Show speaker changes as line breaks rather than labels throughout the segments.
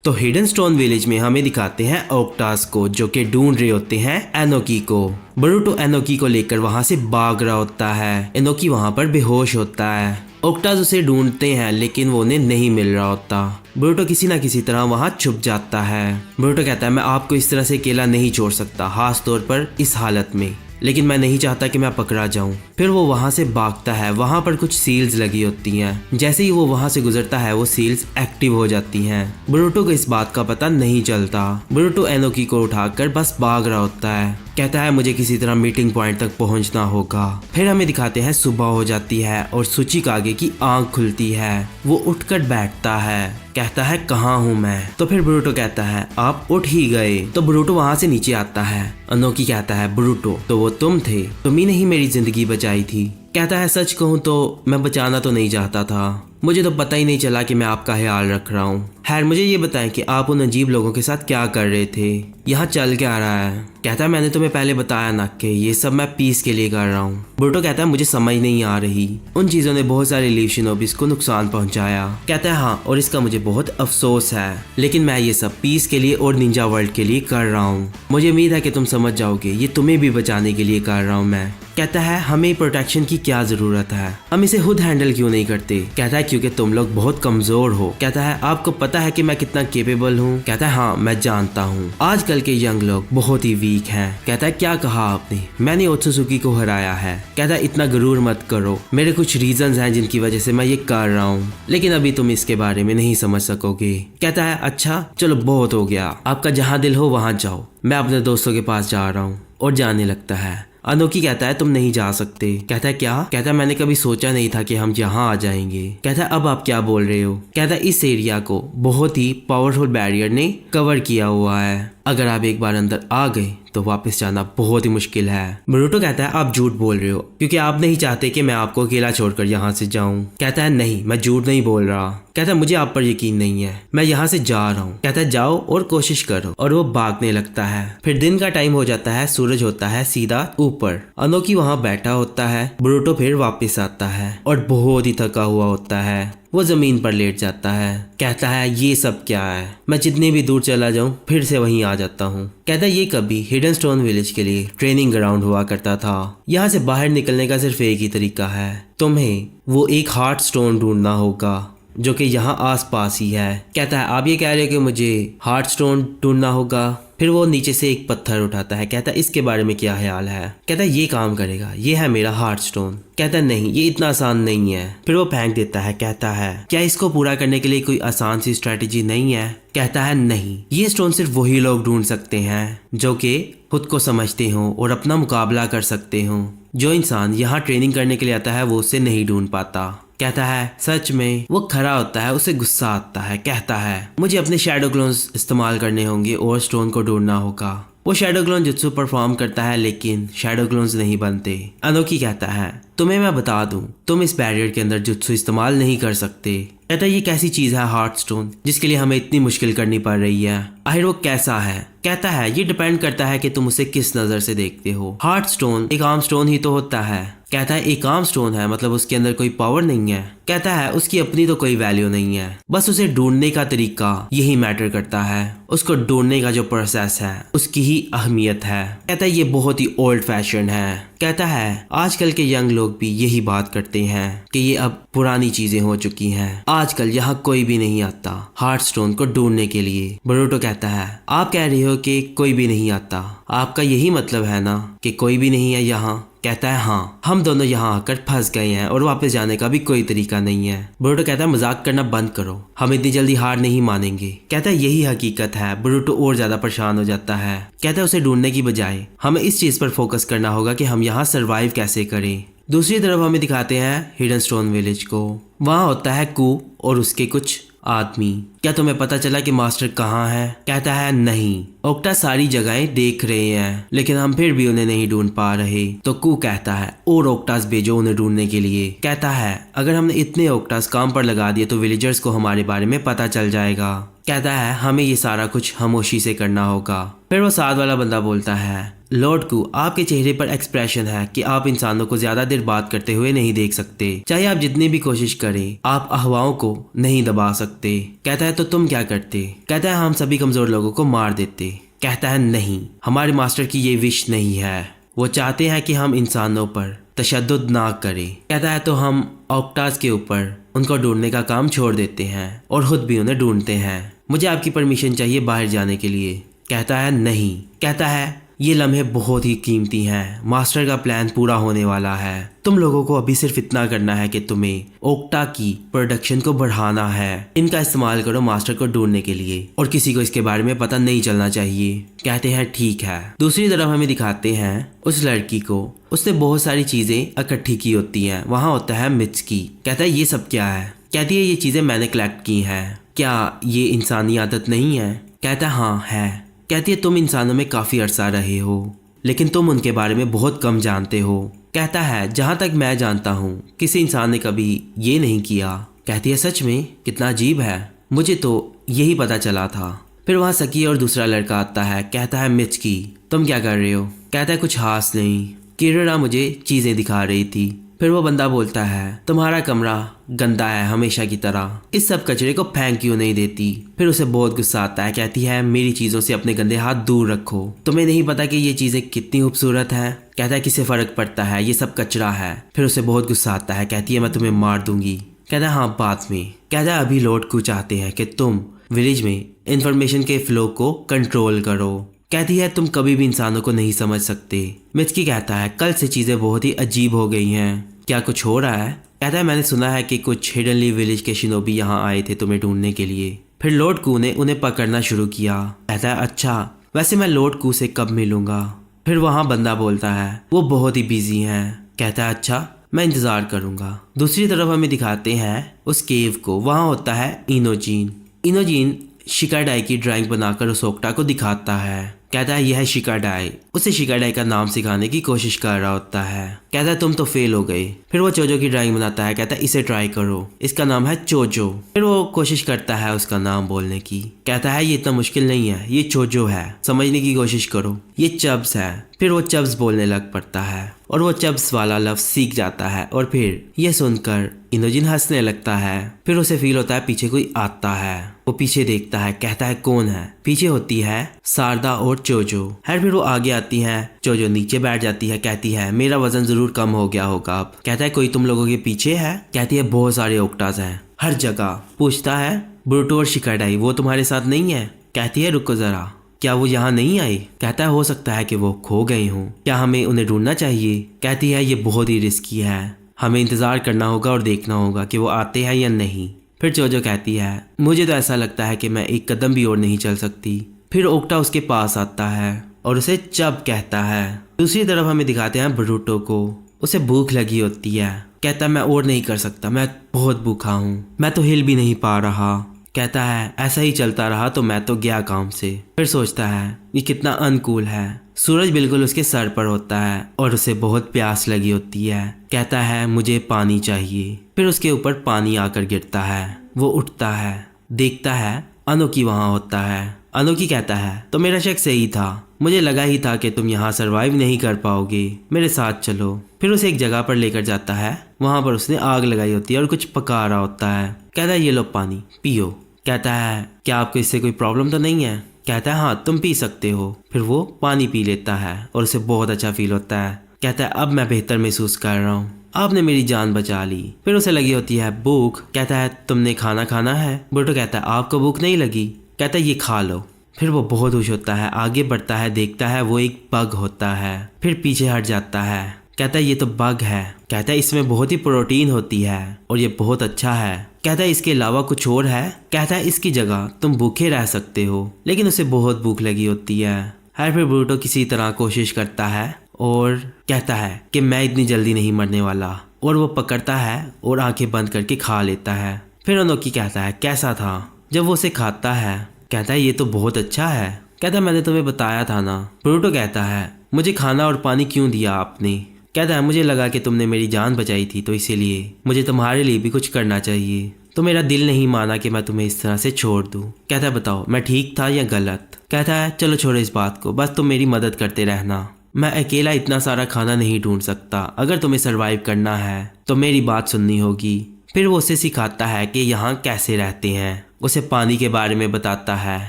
तो hidden stone village में हमें दिखाते हैं ओक्टास को, जो कि ढूंढ रहे होते हैं एनोकी को। बोरुतो एनोकी को लेकर वहां से भाग रहा होता है। एनोकी वहां पर बेहोश होता है। ओक्टास उसे ढूंढते हैं लेकिन वो उन्हें नहीं मिल रहा होता। बोरुतो किसी ना किसी तरह वहां छुप जाता है। बोरुतो कहता है मैं आपको इस तरह से अकेला नहीं छोड़ सकता, खास तौर पर इस हालत में, लेकिन मैं नहीं चाहता कि मैं पकड़ा जाऊं। फिर वो वहां से भागता है। वहां पर कुछ सील्स लगी होती हैं। जैसे ही वो वहां से गुजरता है वो सील्स एक्टिव हो जाती हैं। बोरुतो को इस बात का पता नहीं चलता। बोरुतो एनोकी को उठाकर बस भाग रहा होता है। कहता है मुझे किसी तरह मीटिंग पॉइंट तक पहुंचना होगा। फिर हमें दिखाते हैं सुबह हो जाती है और सुचिकागे की आंख खुलती है। वो उठकर बैठता है। कहता है कहाँ हूँ मैं? तो फिर बोरुतो कहता है आप उठ ही गए। तो बोरुतो वहां से नीचे आता है। एनोकी कहता है बोरुतो तो वो तुम थे, तुम्ही ने ही मेरी जिंदगी बचाई थी। कहता है सच कहूँ तो मैं बचाना तो नहीं चाहता था, मुझे तो पता ही नहीं चला कि मैं आपका ख्याल रख रहा हूँ। खैर मुझे ये बताएं कि आप उन अजीब लोगों के साथ क्या कर रहे थे, यहाँ चल क्या रहा है? कहता है मैंने तुम्हें पहले बताया ना कि ये सब मैं पीस के लिए कर रहा हूँ। बोरुतो कहता है मुझे समझ नहीं आ रही, उन चीजों ने बहुत सारे लीफ शिनोबिस को नुकसान पहुंचाया। कहता है हाँ और इसका मुझे बहुत अफसोस है, लेकिन मैं ये सब पीस के लिए और निंजा वर्ल्ड के लिए कर रहा हूँ। मुझे उम्मीद है कि तुम समझ जाओगे, ये तुम्हें भी बचाने के लिए कर रहा हूँ मैं। कहता है हमें प्रोटेक्शन की क्या जरूरत है, हम इसे खुद हैंडल क्यों नहीं करते? कहता है क्योंकि तुम लोग बहुत कमजोर हो। कहता है आपको पता है कि मैं कितना केपेबल हूँ? कहता है हाँ मैं जानता हूँ, आजकल के यंग लोग बहुत ही वीक हैं। कहता है क्या कहा आपने? मैंने ओत्सुजुकी को हराया है। कहता है इतना गरूर मत करो, मेरे कुछ रीजंस हैं जिनकी वजह से मैं ये कर रहा हूँ, लेकिन अभी तुम इसके बारे में नहीं समझ सकोगे। कहता है अच्छा चलो बहुत हो गया, आपका जहाँ दिल हो वहाँ जाओ, मैं अपने दोस्तों के पास जा रहा हूँ। और जाने लगता है। एनोकी कहता है तुम नहीं जा सकते। कहता है क्या? कहता है मैंने कभी सोचा नहीं था कि हम यहाँ आ जाएंगे। कहता है अब आप क्या बोल रहे हो? कहता है इस एरिया को बहुत ही पावरफुल बैरियर ने कवर किया हुआ है, अगर आप एक बार अंदर आ गए तो वापस जाना बहुत ही मुश्किल है। बोरुतो कहता है आप झूठ बोल रहे हो क्योंकि आप नहीं चाहते कि मैं आपको अकेला छोड़कर यहाँ से जाऊँ। कहता है नहीं मैं झूठ नहीं बोल रहा। कहता है मुझे आप पर यकीन नहीं है, मैं यहाँ से जा रहा हूँ। कहता है जाओ और कोशिश करो। और वो भागने लगता है। फिर दिन का टाइम हो जाता है, सूरज होता है सीधा ऊपर। एनोकी वहाँ बैठा होता है। बोरुतो फिर वापस आता है और बहुत ही थका हुआ होता है। वो जमीन पर लेट जाता है। कहता है ये सब क्या है, मैं जितनी भी दूर चला जाऊं फिर से वहीं आ जाता हूँ। कहता है ये कभी हिडन स्टोन विलेज के लिए ट्रेनिंग ग्राउंड हुआ करता था, यहाँ से बाहर निकलने का सिर्फ एक ही तरीका है, तुम्हें वो एक हार्ट स्टोन ढूंढना होगा जो कि यहाँ आसपास ही है। कहता है आप ये कह रहे हो कि मुझे हार्ट स्टोन ढूंढना होगा? फिर वो नीचे से एक पत्थर उठाता है। कहता है इसके बारे में क्या ख्याल है? कहता है ये काम करेगा, ये है मेरा हार्ट स्टोन। कहता है नहीं ये इतना आसान नहीं है। फिर वो फेंक देता है। कहता है क्या इसको पूरा करने के लिए कोई आसान सी स्ट्रेटेजी नहीं है? कहता है नहीं, ये स्टोन सिर्फ वही लोग ढूंढ सकते हैं जो कि खुद को समझते हो और अपना मुकाबला कर सकते हो। जो इंसान यहाँ ट्रेनिंग करने के लिए आता है वो उसे नहीं ढूंढ पाता। कहता है सच में? वो खड़ा होता है, उसे गुस्सा आता है। कहता है मुझे अपने शैडो क्लोन्स इस्तेमाल करने होंगे और स्टोन को ढूंढना होगा। वो शैडो क्लोन जुत्सु परफॉर्म करता है लेकिन शैडो क्लोन्स नहीं बनते। एनोकी कहता है तुम्हें मैं बता दूं, तुम इस बैरियर के अंदर जुत्सु इस्तेमाल नहीं कर सकते। कहता है ये कैसी चीज है हार्ट स्टोन जिसके लिए हमें इतनी मुश्किल करनी पड़ रही है? आखिर वो कैसा है? कहता है ये डिपेंड करता है कि तुम उसे किस नजर से देखते हो। हार्ट स्टोन एक आम स्टोन ही तो होता है। कहता है एक आम स्टोन है मतलब उसके अंदर कोई पावर नहीं है? कहता है उसकी अपनी तो कोई वैल्यू नहीं है, बस उसे ढूंढने का तरीका यही मैटर करता है, उसको ढूंढने का जो प्रोसेस है उसकी ही अहमियत है। कहता है ये बहुत ही ओल्ड फैशन है। कहता है आजकल के यंग लोग भी यही बात करते हैं कि ये अब पुरानी चीजें हो चुकी हैं, आजकल यहाँ कोई भी नहीं आता हार्ट स्टोन को ढूंढने के लिए। बोरुतो कहता है आप कह रहे हो कि कोई भी नहीं आता, आपका यही मतलब है ना कि कोई भी नहीं है यहाँ? कहता है हाँ, हम दोनों यहाँ आकर फंस गए हैं और वापस जाने का भी कोई तरीका नहीं है। बोरुतो कहता है मजाक करना बंद करो, हम इतनी जल्दी हार नहीं मानेंगे। कहता है यही हकीकत है। बोरुतो और ज्यादा परेशान हो जाता है। कहता है उसे ढूंढने की बजाय हमें इस चीज पर फोकस करना होगा कि हम यहाँ सरवाइव कैसे करें। दूसरी तरफ हमें दिखाते हैं हिडन स्टोन विलेज को। वहाँ होता है कू और उसके कुछ आदमी। क्या तुम्हें पता चला कि मास्टर कहाँ है? कहता है नहीं, ओक्टा सारी जगहें देख रहे हैं लेकिन हम फिर भी उन्हें नहीं ढूंढ पा रहे। तो कू कहता है और ओक्टास भेजो उन्हें ढूंढने के लिए। कहता है अगर हमने इतने ओक्टास काम पर लगा दिए तो विलेजर्स को हमारे बारे में पता चल जाएगा। कहता है हमें ये सारा कुछ खामोशी से करना होगा। फिर वो साथ वाला बंदा बोलता है लॉर्ड कू, आपके चेहरे पर एक्सप्रेशन है कि आप इंसानों को ज्यादा देर बात करते हुए नहीं देख सकते। चाहे आप जितनी भी कोशिश करें, आप अफवाहों को नहीं दबा सकते। कहता है तो तुम क्या करते? कहता है हम सभी कमजोर लोगों को मार देते। कहता है नहीं, हमारे मास्टर की ये विश नहीं है। वो चाहते हैं कि हम इंसानों पर तशद्दुद ना करें। कहता है तो हम ऑक्टास के ऊपर उनको ढूंढने का काम छोड़ देते हैं और खुद भी उन्हें ढूंढते हैं। मुझे आपकी परमिशन चाहिए बाहर जाने के लिए। कहता है नहीं। कहता है ये लम्हे बहुत ही कीमती हैं, मास्टर का प्लान पूरा होने वाला है। तुम लोगों को अभी सिर्फ इतना करना है कि तुम्हें ओक्टा की प्रोडक्शन को बढ़ाना है। इनका इस्तेमाल करो मास्टर को ढूंढने के लिए और किसी को इसके बारे में पता नहीं चलना चाहिए। कहते हैं ठीक है। दूसरी तरफ हमें दिखाते हैं उस लड़की को, उसने बहुत सारी चीजें इकट्ठी की होती हैं। वहाँ होता है मित्सुकी। कहता है ये सब क्या है? कहती है ये चीजें मैंने कलेक्ट की हैं। क्या ये इंसानी आदत नहीं है? कहता है हाँ है। कहती है तुम इंसानों में काफी अरसा रहे हो, लेकिन तुम उनके बारे में बहुत कम जानते हो। कहता है जहां तक मैं जानता हूँ किसी इंसान ने कभी ये नहीं किया। कहती है सच में? कितना अजीब है, मुझे तो यही पता चला था। फिर वहाँ सकी और दूसरा लड़का आता है। कहता है मित्सुकी तुम क्या कर रहे हो? कहता है कुछ खास नहीं, किरारा मुझे चीजें दिखा रही थी। फिर वो बंदा बोलता है तुम्हारा कमरा गंदा है हमेशा की तरह, इस सब कचरे को फेंक क्यों नहीं देती? फिर उसे बहुत गुस्सा आता है। कहती है मेरी चीजों से अपने गंदे हाथ दूर रखो, तुम्हें नहीं पता कि ये चीजें कितनी खूबसूरत है। कहता है किससे फर्क पड़ता है, ये सब कचरा है। फिर उसे बहुत गुस्सा आता है। कहती है मैं तुम्हें मार दूंगी। कहता है हाँ बाद में। कहता है अभी लॉर्ड कू चाहते हैं कि तुम विलेज में इंफॉर्मेशन के फ्लो को कंट्रोल करो। कहती है तुम कभी भी इंसानों को नहीं समझ सकते। मित्सुकी कहता है कल से चीजें बहुत ही अजीब हो गई हैं, क्या कुछ हो रहा है? कहता है मैंने सुना है कि कुछ हिडनली विलेज के शिनोबी यहाँ आए थे तुम्हें ढूंढने के लिए। फिर लॉर्ड कू ने उन्हें पकड़ना शुरू किया। कहता है अच्छा वैसे मैं लॉर्ड कू से कब मिलूंगा? फिर वहाँ बंदा बोलता है वो बहुत ही बिजी हैं। कहता है अच्छा मैं इंतजार करूंगा। दूसरी तरफ हमें दिखाते हैं उस केव को। वहाँ होता है इनोजीन। इनोजीन शिकाडाई की ड्राइंग बनाकर उस ओक्टा को दिखाता है। कहता है यह है शिकाडाई। उसे शिकाडाई का नाम सिखाने की कोशिश कर रहा होता है। कहता है तुम तो फेल हो गए। फिर वो चोजो की ड्राइंग बनाता है। कहता है इसे ट्राई करो, इसका नाम है चोजो। फिर वो कोशिश करता है उसका नाम बोलने की। कहता है ये इतना मुश्किल नहीं है, ये चोजो है, समझने की कोशिश करो, ये चब्स है। फिर वो चब्स बोलने लग पड़ता है और वो चब्स वाला लफ्ज सीख जाता है और फिर यह सुनकर इनोजिन हंसने लगता है। फिर उसे फील होता है पीछे कोई आता है। वो पीछे देखता है। कहता है कौन है? पीछे होती है सारदा और चोजो। फिर वो आगे आती है। चोजो नीचे बैठ जाती है। कहती है मेरा वजन जरूर कम हो गया होगा अब। कहता है कोई तुम लोगों के पीछे है? कहती है बहुत सारे ओक्टास हैं हर जगह। पूछता है ब्रूटो और शिकाडाई वो तुम्हारे साथ नहीं है? कहती है रुको जरा, क्या वो यहाँ नहीं आए? कहता है हो सकता है कि वो खो गए हों, क्या हमें उन्हें ढूंढना चाहिए? कहती है ये बहुत ही रिस्की है, हमें इंतजार करना होगा और देखना होगा कि वो आते हैं या नहीं। फिर चोजो कहती है मुझे तो ऐसा लगता है कि मैं एक कदम भी और नहीं चल सकती। फिर ओक्टा उसके पास आता है और उसे चब कहता है। दूसरी तरफ हमें दिखाते हैं ब्रूटो को। उसे भूख लगी होती है। कहता है मैं और नहीं कर सकता, मैं बहुत भूखा हूँ, मैं तो हिल भी नहीं पा रहा। कहता है ऐसा ही चलता रहा तो मैं तो गया काम से। फिर सोचता है ये कितना अनकूल है। सूरज बिल्कुल उसके सर पर होता है और उसे बहुत प्यास लगी होती है। कहता है मुझे पानी चाहिए। फिर उसके ऊपर पानी आकर गिरता है। वो उठता है, देखता है अनोकी वहाँ होता है। अनोकी कहता है तो मेरा शक सही था, मुझे लगा ही था कि तुम यहाँ सरवाइव नहीं कर पाओगे, मेरे साथ चलो। फिर उसे एक जगह पर लेकर जाता है। वहाँ पर उसने आग लगाई होती है और कुछ पका रहा होता है। कहता है ये लो पानी पियो। कहता है क्या आपको इससे कोई प्रॉब्लम तो नहीं है? कहता है हाँ तुम पी सकते हो। फिर वो पानी पी लेता है और उसे बहुत अच्छा फील होता है। कहता है अब मैं बेहतर महसूस कर रहा हूँ, आपने मेरी जान बचा ली। फिर उसे लगी होती है भूख। कहता है तुमने खाना खाना है? ब्रूटो कहता है आपको भूख नहीं लगी? कहता है ये खा लो। फिर वो बहुत खुश होता है, आगे बढ़ता है, देखता है वो एक बग होता है। फिर पीछे हट जाता है। कहता है ये तो बग है। कहता है इसमें बहुत ही प्रोटीन होती है और ये बहुत अच्छा है। कहता है इसके अलावा कुछ और है? कहता है इसकी जगह तुम भूखे रह सकते हो। लेकिन उसे बहुत भूख लगी होती है। फिर ब्रूटो किसी तरह कोशिश करता है और कहता है कि मैं इतनी जल्दी नहीं मरने वाला, और वो पकड़ता है और आंखें बंद करके खा लेता है। फिर अनोकी कहता है कैसा था? जब वो उसे खाता है कहता है ये तो बहुत अच्छा है। कहता है मैंने तुम्हें बताया था ना। ब्रूटो कहता है मुझे खाना और पानी क्यों दिया आपने? कहता है मुझे लगा कि तुमने मेरी जान बचाई थी तो इसीलिए मुझे तुम्हारे लिए भी कुछ करना चाहिए, तो मेरा दिल नहीं माना कि मैं तुम्हें इस तरह से छोड़ दूं। कहता है बताओ मैं ठीक था या गलत? कहता है चलो छोड़ो इस बात को, बस तुम मेरी मदद करते रहना। मैं अकेला इतना सारा खाना नहीं ढूंढ सकता। अगर तुम्हें सरवाइव करना है तो मेरी बात सुननी होगी। फिर वो उसे सिखाता है कि यहाँ कैसे रहते हैं। उसे पानी के बारे में बताता है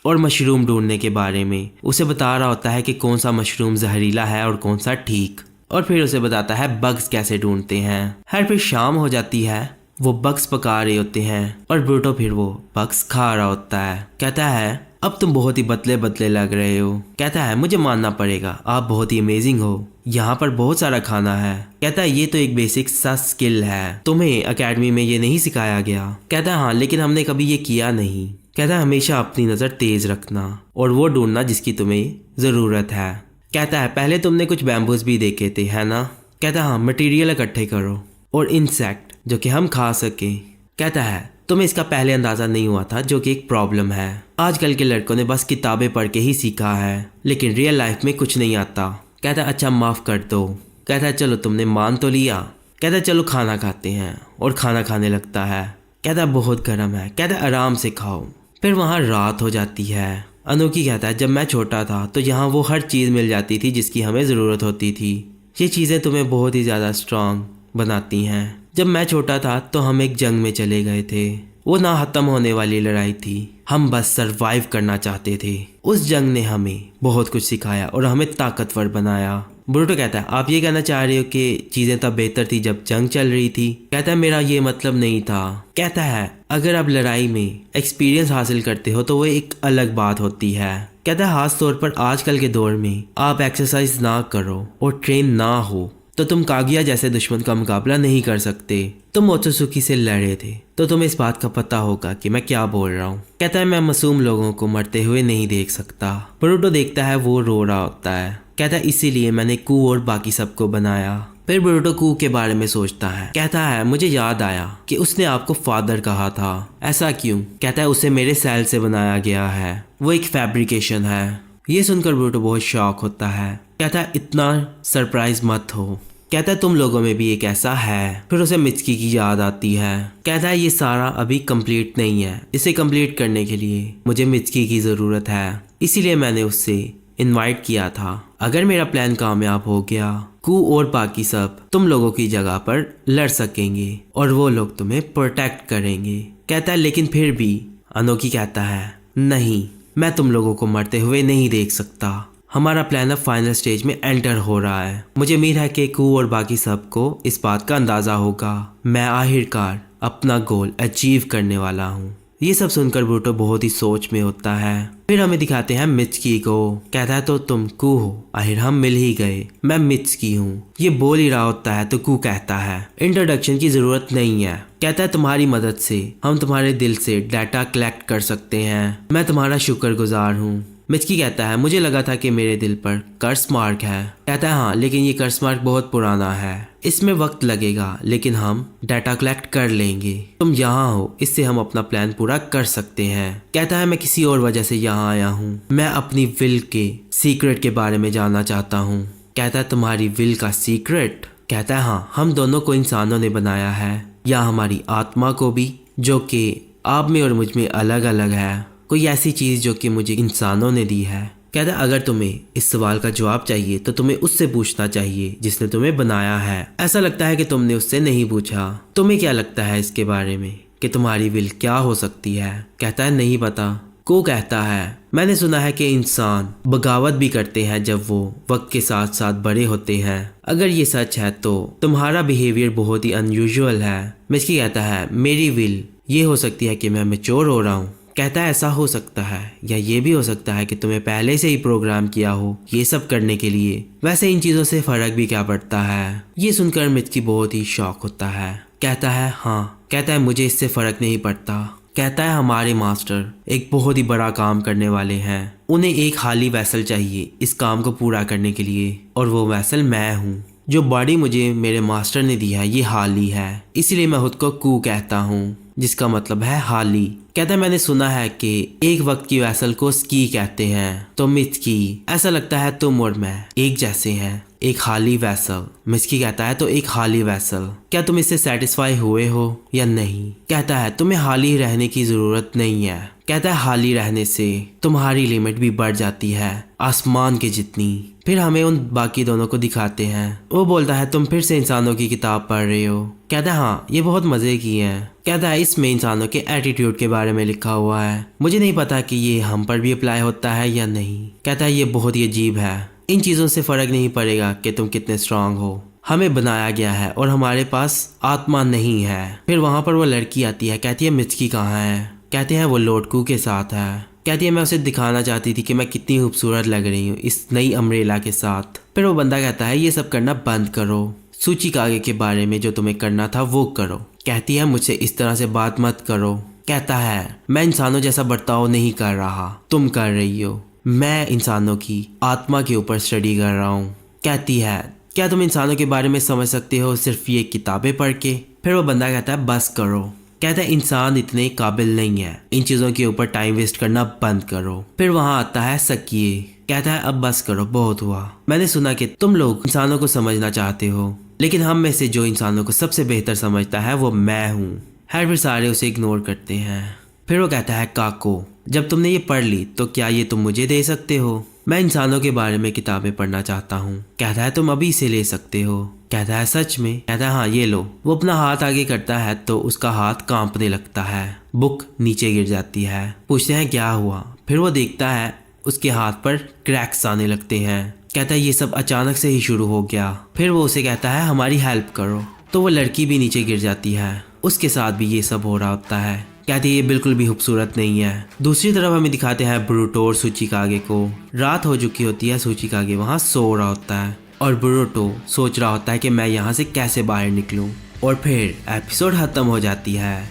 और मशरूम ढूंढने के बारे में। उसे बता रहा होता है कि कौन सा मशरूम जहरीला है और कौन सा ठीक। और फिर उसे बताता है बग्स कैसे ढूंढते हैं। फिर शाम हो जाती है। वो बग्स पका रहे होते हैं और ब्रूटो फिर वो बग्स खा रहा होता है। कहता है अब तुम बहुत ही बदले बदले लग रहे हो। कहता है मुझे मानना पड़ेगा, आप बहुत ही अमेजिंग हो। यहाँ पर बहुत सारा खाना है। कहता है ये तो एक बेसिक सा स्किल है, तुम्हें एकेडमी में ये नहीं सिखाया गया। कहता है हाँ, लेकिन हमने कभी ये किया नहीं। कहता है हमेशा अपनी नज़र तेज रखना और वो ढूंढना जिसकी तुम्हें ज़रूरत है। कहता है पहले तुमने कुछ बैम्बूज भी देखे थे, है ना? कहता है हाँ, मटेरियल इकट्ठे करो और इंसेक्ट जो कि हम खा सके। कहता है तुम्हें इसका पहले अंदाज़ा नहीं हुआ था, जो कि एक प्रॉब्लम है। आजकल के लड़कों ने बस किताबें पढ़ के ही सीखा है, लेकिन रियल लाइफ में कुछ नहीं आता। कहता है अच्छा माफ़ कर दो। कहता है चलो तुमने मान तो लिया। कहता है चलो खाना खाते हैं और खाना खाने लगता है। कहता है बहुत गर्म है। कहता है आराम से खाओ। फिर वहाँ रात हो जाती है। अनोकी कहता है जब मैं छोटा था तो यहाँ वो हर चीज़ मिल जाती थी जिसकी हमें ज़रूरत होती थी। ये चीज़ें तुम्हें बहुत ही ज़्यादा स्ट्रांग बनाती हैं। जब मैं छोटा था तो हम एक जंग में चले गए थे। वो ना ख़त्म होने वाली लड़ाई थी, हम बस सरवाइव करना चाहते थे। उस जंग ने हमें बहुत कुछ सिखाया और हमें ताकतवर बनाया। ब्रूटो कहता है आप ये कहना चाह रहे हो कि चीज़ें तब बेहतर थी जब जंग चल रही थी? कहता है मेरा ये मतलब नहीं था। कहता है अगर आप लड़ाई में एक्सपीरियंस हासिल करते हो तो वो एक अलग बात होती है। कहता है खास तौर पर आजकल के दौर में आप एक्सरसाइज ना करो और ट्रेन ना हो तो तुम कागिया जैसे दुश्मन का मुकाबला नहीं कर सकते। तुम मोत्सुकी से लड़े थे तो तुम्हें इस बात का पता होगा कि मैं क्या बोल रहा हूँ। कहता है मैं मासूम लोगों को मरते हुए नहीं देख सकता। ब्रूटो देखता है वो रो रहा होता है। कहता है इसीलिए मैंने कू और बाकी सबको बनाया। फिर ब्रूटो कू के बारे में सोचता है। कहता है मुझे याद आया कि उसने आपको फादर कहा था। ऐसा क्यों? कहता है उसे मेरे सेल से बनाया गया है, वो एक फैब्रिकेशन है। ये सुनकर ब्रूटो बहुत शॉक होता है। कहता है इतना सरप्राइज मत हो। कहता है तुम लोगों में भी एक ऐसा है। फिर उसे मित्सुकी की याद आती है। कहता है ये सारा अभी कंप्लीट नहीं है, इसे कंप्लीट करने के लिए मुझे मित्सुकी की ज़रूरत है, इसीलिए मैंने उससे इनवाइट किया था। अगर मेरा प्लान कामयाब हो गया कू और बाकी सब तुम लोगों की जगह पर लड़ सकेंगे और वो लोग तुम्हें प्रोटेक्ट करेंगे। कहता है लेकिन फिर भी अनोकी कहता है नहीं, मैं तुम लोगों को मरते हुए नहीं देख सकता। हमारा प्लान अब फाइनल स्टेज में एंटर हो रहा है। मुझे उम्मीद है कि कू और बाकी सबको इस बात का अंदाज़ा होगा। मैं आखिरकार अपना गोल अचीव करने वाला हूँ। ये सब सुनकर ब्रूटो बहुत ही सोच में होता है। फिर हमें दिखाते हैं मित्सुकी को। कहता है तो तुम कू हो, आखिर हम मिल ही गए, मैं मित्सुकी हूँ। ये बोल ही रहा होता है तो कू कहता है इंट्रोडक्शन की ज़रूरत नहीं है। कहता है तुम्हारी मदद से हम तुम्हारे दिल से डाटा कलेक्ट कर सकते हैं, मैं तुम्हारा शुक्रगुजार हूँ। मित्सुकी कहता है मुझे लगा था कि मेरे दिल पर कर्स मार्क है। कहता है हाँ, लेकिन ये कर्स मार्क बहुत पुराना है, इसमें वक्त लगेगा, लेकिन हम डाटा कलेक्ट कर लेंगे। तुम यहाँ हो, इससे हम अपना प्लान पूरा कर सकते हैं। कहता है मैं किसी और वजह से यहाँ आया हूँ, मैं अपनी विल के सीक्रेट के बारे में जानना चाहता हूँ। कहता है तुम्हारी विल का सीक्रेट? कहता है हाँ, हम दोनों को इंसानों ने बनाया है, या हमारी आत्मा को भी, जो कि आप में और मुझ में अलग अलग है, कोई ऐसी चीज़ जो कि मुझे इंसानों ने दी है। कहता है अगर तुम्हें इस सवाल का जवाब चाहिए तो तुम्हें उससे पूछना चाहिए जिसने तुम्हें बनाया है। ऐसा लगता है कि तुमने उससे नहीं पूछा। तुम्हें क्या लगता है इसके बारे में कि तुम्हारी विल क्या हो सकती है? कहता है नहीं पता। को कहता है मैंने सुना है कि इंसान बगावत भी करते हैं जब वो वक्त के साथ साथ बड़े होते हैं। अगर ये सच है तो तुम्हारा बिहेवियर बहुत ही अनयूजुअल है। मित्सुकी कहता है मेरी विल ये हो सकती है कि मैं मैच्योर हो रहा हूँ। कहता है ऐसा हो सकता है, या ये भी हो सकता है कि तुम्हें पहले से ही प्रोग्राम किया हो ये सब करने के लिए। वैसे इन चीज़ों से फ़र्क भी क्या पड़ता है? ये सुनकर मित्सुकी बहुत ही शॉक होता है। कहता है हाँ। कहता है मुझे इससे फ़र्क नहीं पड़ता। कहता है हमारे मास्टर एक बहुत ही बड़ा काम करने वाले हैं, उन्हें एक खाली वैसल चाहिए इस काम को पूरा करने के लिए, और वो वैसल मैं हूँ। जो बॉडी मुझे मेरे मास्टर ने दी है ये हाली है, इसलिए मैं खुद को कू कहता हूँ, जिसका मतलब है हाली। कहता है मैंने सुना है कि एक वक्त की वैसल को स्की कहते हैं। तो मित्सुकी ऐसा लगता है तुम और मैं एक जैसे हैं, एक खाली वैसल। मित्सुकी कहता है तो एक खाली वैसल, क्या तुम इससे सेटिस्फाई हुए हो या नहीं? कहता है तुम्हें खाली रहने की जरूरत नहीं है। कहता है हाली रहने से तुम्हारी लिमिट भी बढ़ जाती है आसमान के जितनी। फिर हमें उन बाकी दोनों को दिखाते हैं। वो बोलता है तुम फिर से इंसानों की किताब पढ़ रहे हो। कहता है हाँ ये बहुत मजे की है। कहता है इसमें इंसानों के एटीट्यूड के बारे में लिखा हुआ है, मुझे नहीं पता कि ये हम पर भी अप्लाई होता है या नहीं। कहता है ये बहुत ही अजीब है, इन चीजों से फर्क नहीं पड़ेगा कि तुम कितने स्ट्रांग हो, हमें बनाया गया है और हमारे पास आत्मा नहीं है। फिर वहां पर वो लड़की आती है, कहती है मिचकी कहाँ है। कहते हैं वो लोटकू के साथ है। कहती है मैं उसे दिखाना चाहती थी कि मैं कितनी खूबसूरत लग रही हूँ इस नई अम्ब्रेला के साथ। फिर वो बंदा कहता है ये सब करना बंद करो, सूचिकागे के बारे में जो तुम्हें करना था वो करो। कहती है मुझसे इस तरह से बात मत करो। कहता है मैं इंसानों जैसा बर्ताव नहीं कर रहा, तुम कर रही हो, मैं इंसानों की आत्मा के ऊपर स्टडी कर रहा हूँ। कहती है क्या तुम इंसानों के बारे में समझ सकते हो सिर्फ ये किताबें पढ़ के। फिर वो बंदा कहता है बस करो। कहता है इंसान इतने काबिल नहीं है, इन चीजों के ऊपर टाइम वेस्ट करना बंद करो। फिर वहां आता है सकिए। कहता है अब बस करो, बहुत हुआ, मैंने सुना कि तुम लोग इंसानों को समझना चाहते हो, लेकिन हम में से जो इंसानों को सबसे बेहतर समझता है वो मैं हूँ। फिर सारे उसे इग्नोर करते हैं। फिर वो कहता है काको जब तुमने ये पढ़ ली तो क्या ये तुम मुझे दे सकते हो, मैं इंसानों के बारे में किताबें पढ़ना चाहता हूँ। कहता है तुम अभी इसे ले सकते हो। कहता है सच में। कहता है हाँ ये लो। वो अपना हाथ आगे करता है तो उसका हाथ कांपने लगता है, बुक नीचे गिर जाती है। पूछते हैं क्या हुआ। फिर वो देखता है उसके हाथ पर क्रैक्स आने लगते हैं। कहता है ये सब अचानक से ही शुरू हो गया। फिर वो उसे कहता है हमारी हेल्प करो, तो वो लड़की भी नीचे गिर जाती है, उसके साथ भी ये सब हो रहा होता है। कहती है ये बिल्कुल भी खूबसूरत नहीं है। दूसरी तरफ हमें दिखाते हैं ब्रूटो और सूचिकागे को। रात हो चुकी होती है, सूचिकागे वहाँ सो रहा होता है और ब्रूटो सोच रहा होता है कि मैं यहाँ से कैसे बाहर निकलूँ। और फिर एपिसोड खत्म हो जाती है।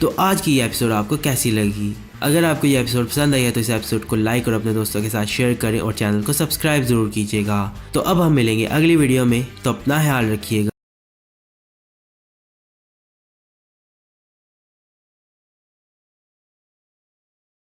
तो आज की ये एपिसोड आपको कैसी लगी? अगर आपको ये एपिसोड पसंद आई है तो इस एपिसोड को लाइक और अपने दोस्तों के साथ शेयर करें और चैनल को सब्सक्राइब जरूर कीजिएगा। तो अब हम मिलेंगे अगली वीडियो में, तो अपना ख्याल रखिएगा।